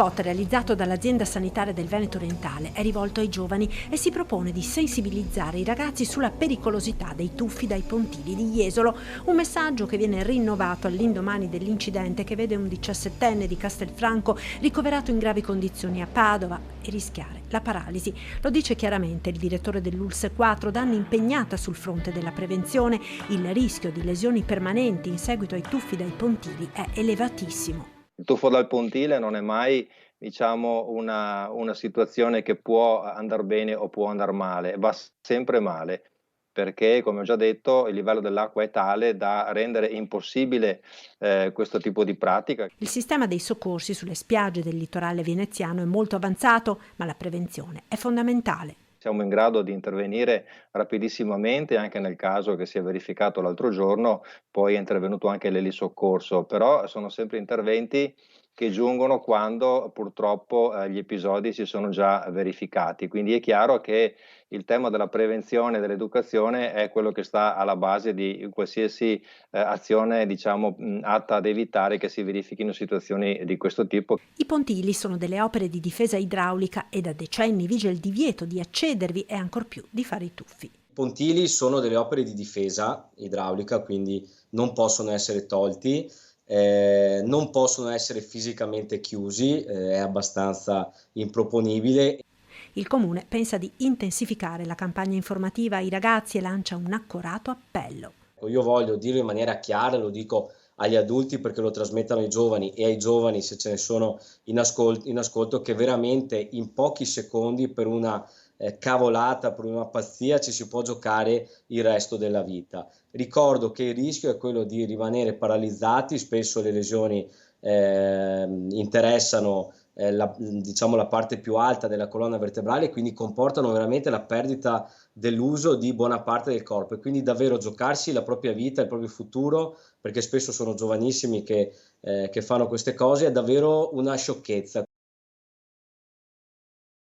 spot realizzato dall'azienda sanitaria del Veneto Orientale è rivolto ai giovani e si propone di sensibilizzare i ragazzi sulla pericolosità dei tuffi dai pontili di Jesolo, un messaggio che viene rinnovato all'indomani dell'incidente che vede un 17enne di Castelfranco ricoverato in gravi condizioni a Padova e rischiare la paralisi. Lo dice chiaramente il direttore dell'ULSS 4, da anni impegnata sul fronte della prevenzione. Il rischio di lesioni permanenti in seguito ai tuffi dai pontili è elevatissimo. Il tuffo dal pontile non è mai, diciamo, una situazione che può andar bene o può andar male, va sempre male, perché come ho già detto il livello dell'acqua è tale da rendere impossibile questo tipo di pratica. Il sistema dei soccorsi sulle spiagge del litorale veneziano è molto avanzato, ma la prevenzione è fondamentale. Siamo in grado di intervenire rapidissimamente, anche nel caso che si è verificato l'altro giorno, poi è intervenuto anche l'elisoccorso, però sono sempre interventi che giungono quando purtroppo gli episodi si sono già verificati. Quindi è chiaro che il tema della prevenzione e dell'educazione è quello che sta alla base di qualsiasi azione, diciamo, atta ad evitare che si verifichino situazioni di questo tipo. I pontili sono delle opere di difesa idraulica e da decenni vige il divieto di accedervi e ancor più di fare i tuffi. I pontili sono delle opere di difesa idraulica, quindi non possono essere tolti, non possono essere fisicamente chiusi, è abbastanza improponibile. Il Comune pensa di intensificare la campagna informativa ai ragazzi e lancia un accorato appello. Io voglio dirlo in maniera chiara, lo dico agli adulti perché lo trasmettano ai giovani e ai giovani, se ce ne sono in ascolto, che veramente in pochi secondi per una cavolata, per una pazzia ci si può giocare il resto della vita. Ricordo che il rischio è quello di rimanere paralizzati, spesso le lesioni interessano diciamo la parte più alta della colonna vertebrale e quindi comportano veramente la perdita dell'uso di buona parte del corpo, e quindi davvero giocarsi la propria vita, il proprio futuro, perché spesso sono giovanissimi che fanno queste cose, è davvero una sciocchezza.